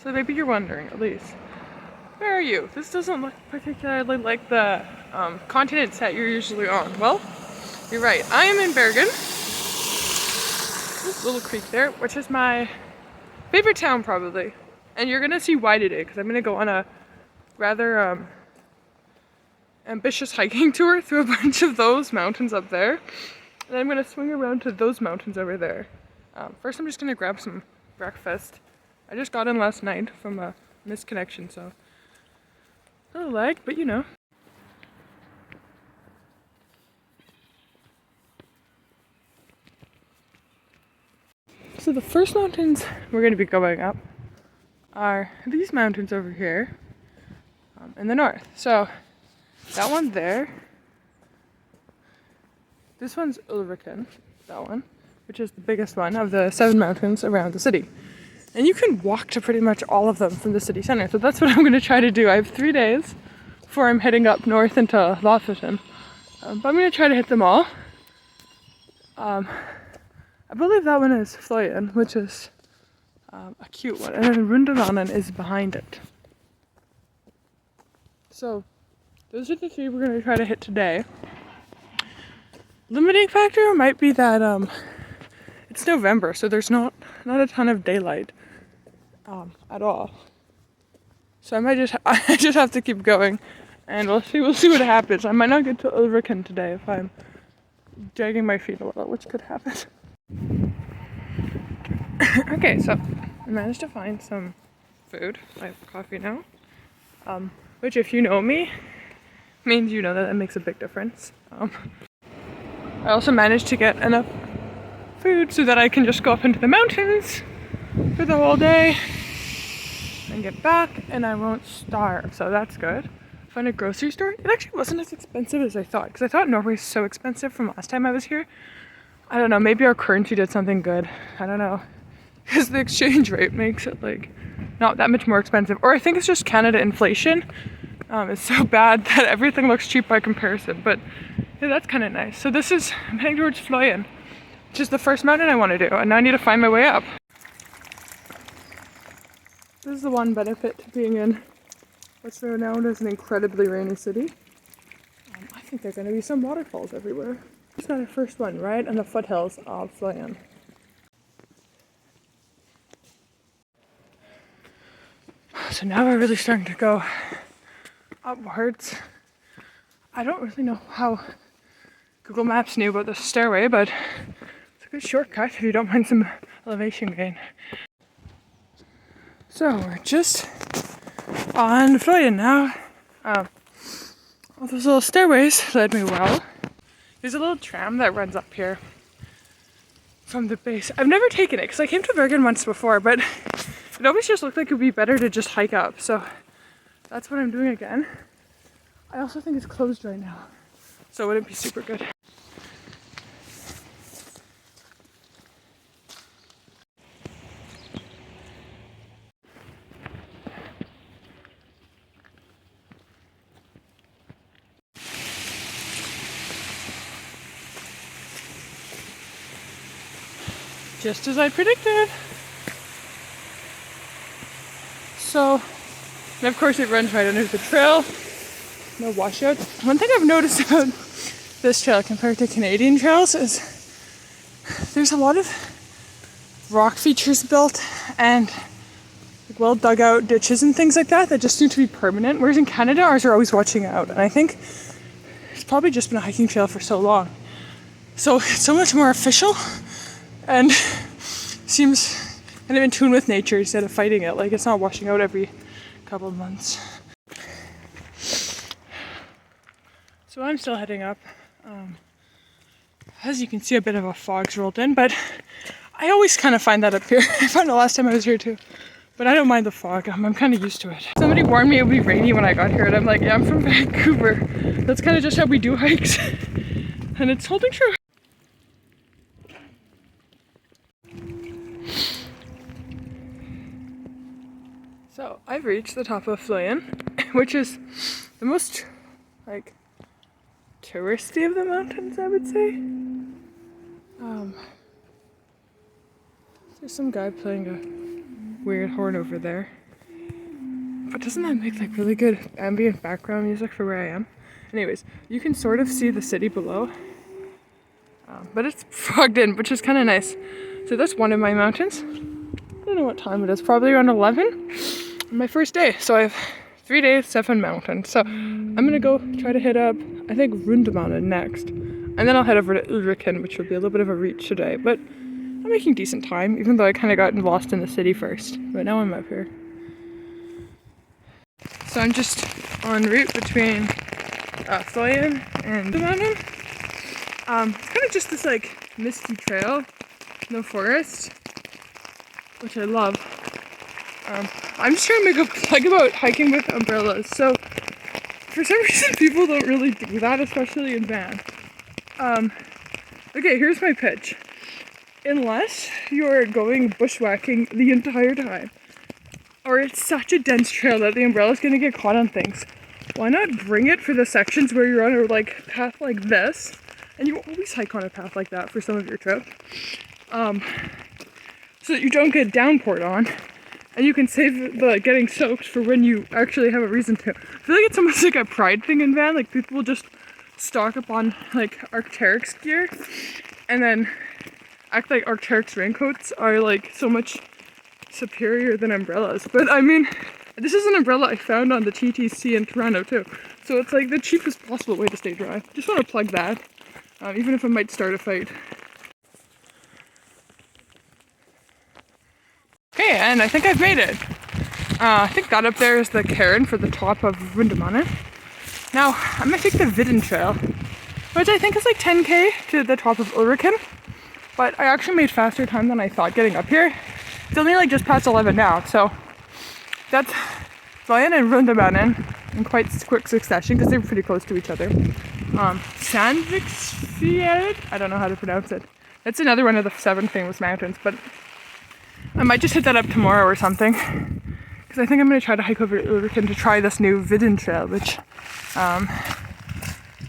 So maybe you're wondering, at least, where are you? This doesn't look particularly like the continents that you're usually on. Well, you're right. I am in Bergen. This little creek there, which is my favorite town probably. And you're gonna see why today, because I'm gonna go on a rather ambitious hiking tour through a bunch of those mountains up there. And then I'm gonna swing around to those mountains over there. First I'm just gonna grab some breakfast. I just got in last night from a missed connection, so a little lag, but you know. So the first mountains we're going to be going up are these mountains over here in the north. So that one there, this one's Ulriken, that one, which is the biggest one of the 7 mountains around the city. And you can walk to pretty much all of them from the city center. So that's what I'm going to try to do. I have 3 days before I'm heading up north into Lofoten. But I'm going to try to hit them all. I believe that one is Fløyen, which is a cute one. And then Rundemannen is behind it. So those are the 3 we're going to try to hit today. Limiting factor might be that it's November, so there's not a ton of daylight at all. So I just have to keep going, and we'll see what happens. I might not get to Ulriken today if I'm dragging my feet a little, which could happen. Okay, so I managed to find some food. I have coffee now, which if you know me, means you know that makes a big difference. I also managed to get enough food so that I can just go up into the mountains for the whole day and get back, and I won't starve, so that's good. Found a grocery store. It actually wasn't as expensive as I thought, because I thought Norway was so expensive from last time I was here. I don't know, maybe our currency did something good. I don't know, because the exchange rate makes it like not that much more expensive. Or I think it's just Canada inflation. It's so bad that everything looks cheap by comparison, but yeah, that's kind of nice. So I'm heading towards Fløyen, which is the first mountain I want to do, and now I need to find my way up. This is the one benefit to being in what's renowned as an incredibly rainy city. I think there are going to be some waterfalls everywhere. It's got our first one right on the foothills of Fløyen. So now we're really starting to go upwards. I don't really know how Google Maps knew about the stairway, but it's a good shortcut if you don't mind some elevation gain. So we're just on Fløyen now. All those little stairways led me well. There's a little tram that runs up here from the base. I've never taken it because I came to Bergen once before, but it always just looked like it would be better to just hike up. So that's what I'm doing again. I also think it's closed right now, so it wouldn't be super good. Just as I predicted. So, and of course it runs right under the trail. No washouts. One thing I've noticed about this trail compared to Canadian trails is there's a lot of rock features built and well dug out ditches and things like that just seem to be permanent. Whereas in Canada, ours are always watching out. And I think it's probably just been a hiking trail for so long. So it's so much more official and seems kind of in tune with nature instead of fighting it. Like it's not washing out every couple of months. So I'm still heading up. As you can see, a bit of a fog's rolled in, but I always kind of find that up here. I found it last time I was here too. But I don't mind the fog. I'm kind of used to it. Somebody warned me it would be rainy when I got here, and I'm like, yeah, I'm from Vancouver. That's kind of just how we do hikes. And it's holding true. So I've reached the top of Fløyen, which is the most like touristy of the mountains, I would say. There's some guy playing a weird horn over there. But doesn't that make like really good ambient background music for where I am? Anyways, you can sort of see the city below. But it's fogged in, which is kind of nice. So that's one of my mountains. I don't know what time it is, probably around 11 on my first day. So I have 3 days, 7 mountains. So I'm gonna go try to hit up, I think, Rundemanen next. And then I'll head over to Ulriken, which will be a little bit of a reach today. But I'm making decent time, even though I kind of got lost in the city first. But now I'm up here. So I'm just en route between Fløyen and Rundemanen. It's kind of just this like misty trail, no forest, which I love. I'm just trying to make a plug about hiking with umbrellas. So for some reason people don't really do that, especially in van. Okay, here's my pitch. Unless you're going bushwhacking the entire time, or it's such a dense trail that the umbrella's gonna get caught on things, why not bring it for the sections where you're on a like path like this? And you always hike on a path like that for some of your trip. So that you don't get downpoured on. And you can save the getting soaked for when you actually have a reason to. I feel like it's almost like a pride thing in van. Like people just stock up on like Arc'teryx gear. And then act like Arc'teryx raincoats are like so much superior than umbrellas. But I mean, this is an umbrella I found on the TTC in Toronto too. So it's like the cheapest possible way to stay dry. Just want to plug that. Even if it might start a fight. Okay, and I think I've made it. I think that up there is the cairn for the top of Rundemanen. Now, I'm gonna take the Vidden Trail, which I think is like 10k to the top of Ulriken. But I actually made faster time than I thought getting up here. It's only like just past 11 now, so that's Fløyen and Rundemanen in quite quick succession because they're pretty close to each other. Sandviksfjell, I don't know how to pronounce it. It's another one of the 7 famous mountains, but I might just hit that up tomorrow or something. Because I think I'm going to try to hike over to Ulriken to try this new Vidden Trail, which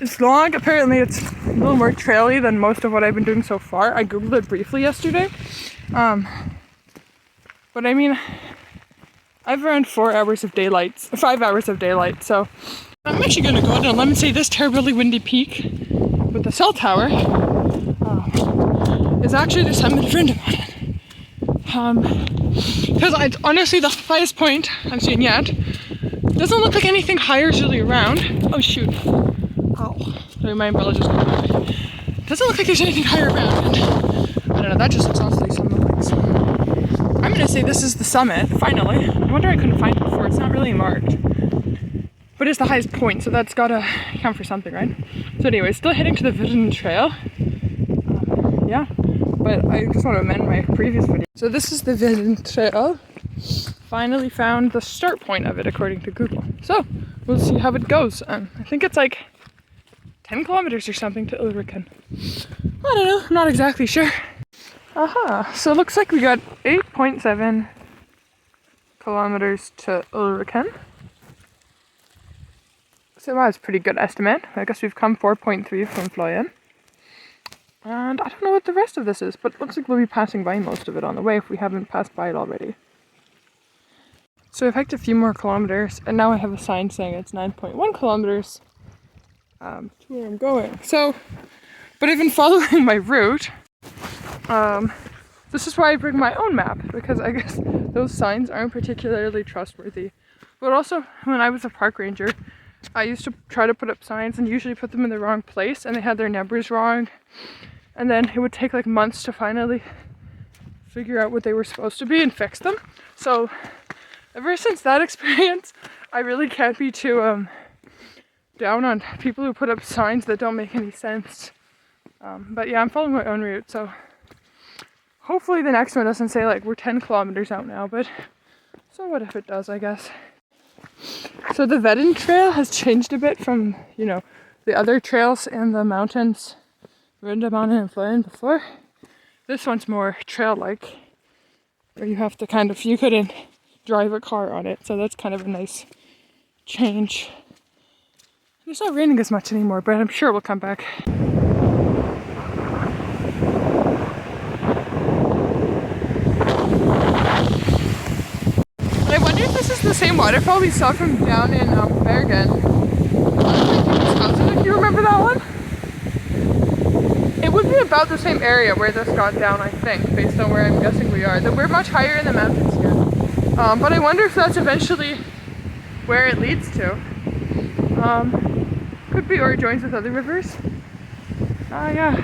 is long. Apparently it's a little more traily than most of what I've been doing so far. I googled it briefly yesterday. But I mean, I have around 5 hours of daylight, so I'm actually going to go out and let me say this terribly windy peak with the cell tower is actually the summit of Rundemanen. Because it's honestly the highest point I've seen yet. Doesn't look like anything higher is really around. Oh shoot. Ow. Sorry, my umbrella just got away. Doesn't look like there's anything higher around. And I don't know, that just looks honestly something like so. I'm going to say this is the summit, finally. I wonder I couldn't find it before. It's not really marked. But it's the highest point, so that's gotta count for something, right? So anyway, still heading to the Vidden Trail. Yeah, but I just want to amend my previous video. So this is the Vidden Trail. Finally found the start point of it according to Google. So we'll see how it goes. I think it's like 10 kilometers or something to Ulriken. I don't know, I'm not exactly sure. Aha, so it looks like we got 8.7 kilometers to Ulriken. So that's a pretty good estimate. I guess we've come 4.3 from Fløyen. And I don't know what the rest of this is, but it looks like we'll be passing by most of it on the way if we haven't passed by it already. So I've hiked a few more kilometers, and now I have a sign saying it's 9.1 kilometers to where I'm going. So, but I've been following my route. This is why I bring my own map, because I guess those signs aren't particularly trustworthy. But also, when I was a park ranger, I used to try to put up signs and usually put them in the wrong place, and they had their numbers wrong. And then it would take like months to finally figure out what they were supposed to be and fix them. So ever since that experience, I really can't be too down on people who put up signs that don't make any sense. But yeah, I'm following my own route, so hopefully the next one doesn't say like we're 10 kilometers out now, but so what if it does, I guess. So the Vidden Trail has changed a bit from, you know, the other trails in the mountains, Rundemanen and Fløyen before. This one's more trail-like, where you have to kind of, you couldn't drive a car on it, so that's kind of a nice change. It's not raining as much anymore, but I'm sure it will come back. But I wonder if this is the same waterfall we saw from down in Bergen. If you remember that one? It would be about the same area where this got down, I think, based on where I'm guessing we are. We're much higher in the mountains here. But I wonder if that's eventually where it leads to. Could be, or it joins with other rivers. Yeah.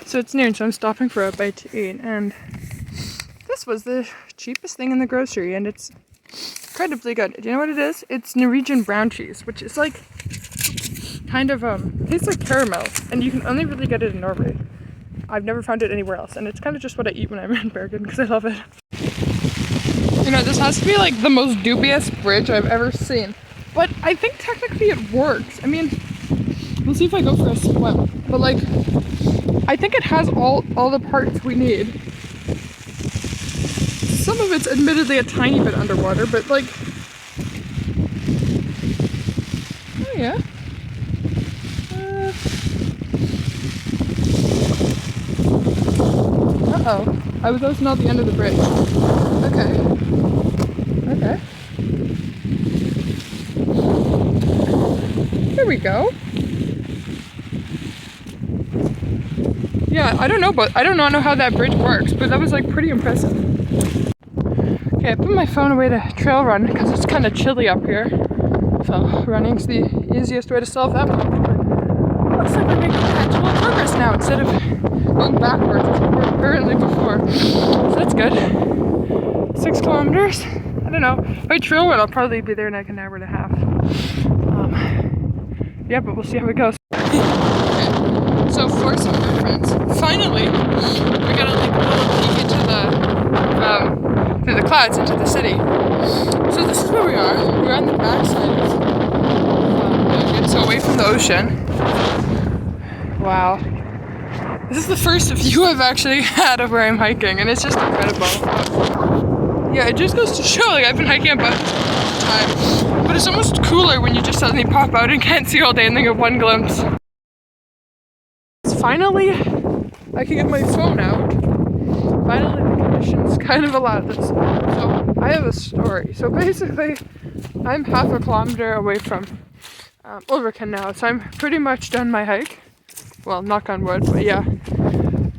So it's noon, so I'm stopping for a bite to eat, and this was the cheapest thing in the grocery, and it's incredibly good. Do you know what it is? It's Norwegian brown cheese, which is like kind of tastes like caramel, and you can only really get it in Norway. I've never found it anywhere else, and it's kind of just what I eat when I'm in Bergen because I love it. You know, this has to be like the most dubious bridge I've ever seen, but I think technically it works. I mean, we'll see if I go for a swim, but like I think it has all the parts we need. Some of it's admittedly a tiny bit underwater, but like, oh yeah. Uh-oh. That was not the end of the bridge. Okay. Okay. Here we go. Yeah, I don't know how that bridge works, but that was like pretty impressive. Okay, I put my phone away to trail run because it's kind of chilly up here. So running's the easiest way to solve that problem. But looks like we're making actual progress now instead of going backwards as we were apparently before. So that's good. 6 kilometers. I don't know. If I trail run, I'll probably be there in like an hour and a half. Yeah, but we'll see how it goes. Okay. So for some of my friends, finally, we got a little peek into through the clouds into the city. So this is where we are. We're on the backside of Bergen, so away from the ocean. Wow. This is the first view I've actually had of where I'm hiking, and it's just incredible. Yeah, it just goes to show, like, I've been hiking about this time, but it's almost cooler when you just suddenly pop out and can't see all day and then get one glimpse. Finally, I can get my phone out. Finally, the conditions kind of allow this. So, I have a story. So basically, I'm half a kilometer away from Ulriken now, so I'm pretty much done my hike. Well, knock on wood, but yeah.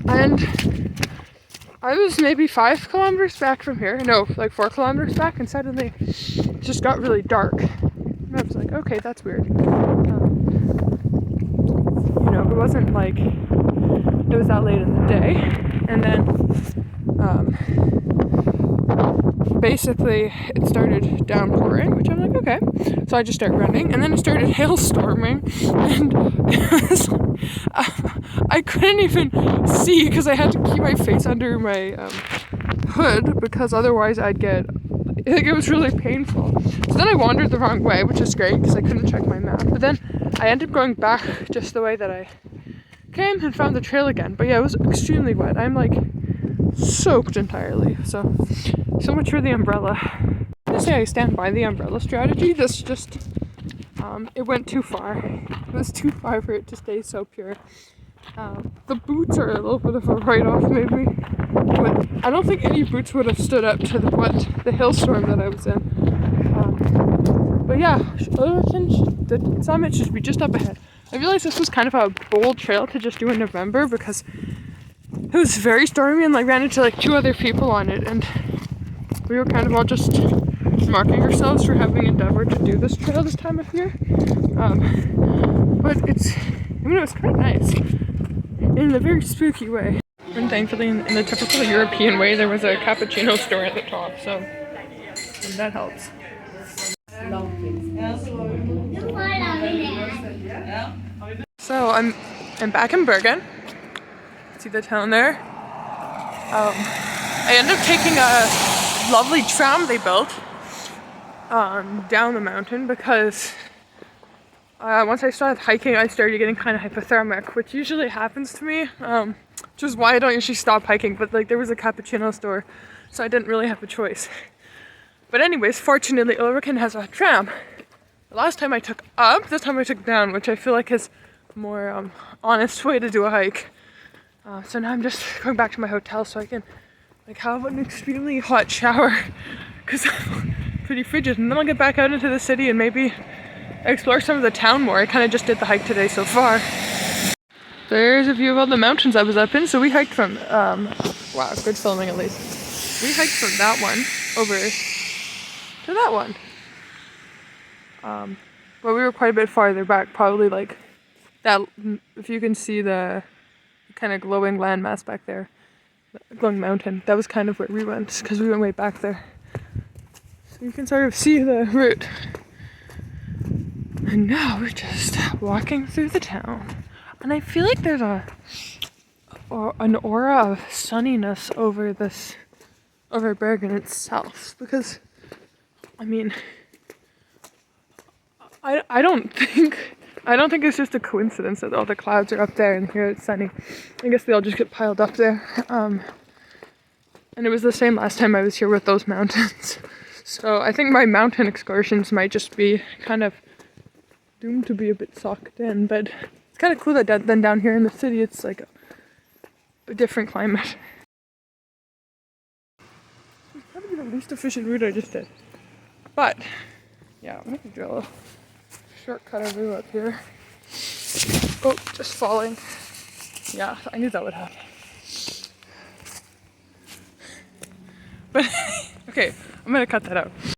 And I was maybe 5 kilometers back from here. No, like 4 kilometers back, and suddenly it just got really dark. And I was like, okay, that's weird. You know, it wasn't like it was that late in the day. And then basically it started downpouring, which I'm like, okay. So I just started running, and then it started hailstorming, and it was, I couldn't even see because I had to keep my face under my hood because otherwise I'd get, like, it was really painful. So then I wandered the wrong way, which is great because I couldn't check my map. But then I ended up going back just the way that I came and found the trail again. But yeah, it was extremely wet. I'm like soaked entirely. So much for the umbrella. I say I stand by the umbrella strategy. This just, it went too far. It was too far for it to stay so pure. The boots are a little bit of a write-off maybe, but I don't think any boots would have stood up to the hailstorm that I was in. But yeah, the summit should be just up ahead. I realized this was kind of a bold trail to just do in November because it was very stormy, and like ran into like 2 other people on it, and we were kind of all just marking ourselves for having endeavored to do this trail this time of year. But it was kind of nice in a very spooky way. And thankfully, in the typical European way, there was a cappuccino store at the top, so that helps. So I'm back in Bergen. See the town there? I ended up taking a lovely tram they built down the mountain because once I started hiking, I started getting kind of hypothermic, which usually happens to me, which is why I don't usually stop hiking. But like, there was a cappuccino store, so I didn't really have a choice. But anyways, fortunately, Ulriken has a tram. The last time I took up, this time I took down, which I feel like is a more honest way to do a hike. So now I'm just going back to my hotel so I can like have an extremely hot shower because pretty frigid, and then I'll get back out into the city and maybe explore some of the town more. I kind of just did the hike today so far. There's a view of all the mountains I was up in. So we hiked from, wow, good filming at least. We hiked from that one over to that one. But we were quite a bit farther back, probably like that, if you can see the kind of glowing landmass back there, the glowing mountain, that was kind of where we went, because we went way back there. So you can sort of see the route. And now we're just walking through the town. And I feel like there's an aura of sunniness over Bergen itself, because I mean, I don't think it's just a coincidence that all the clouds are up there and here it's sunny. I guess they all just get piled up there. And it was the same last time I was here with those mountains. So I think my mountain excursions might just be kind of doomed to be a bit socked in, but it's kind of cool that then down here in the city it's like a different climate. It's probably the least efficient route I just did. But yeah, I'm gonna drill a shortcut over up here. Oh, just falling. Yeah, I knew that would happen. But okay, I'm gonna cut that out.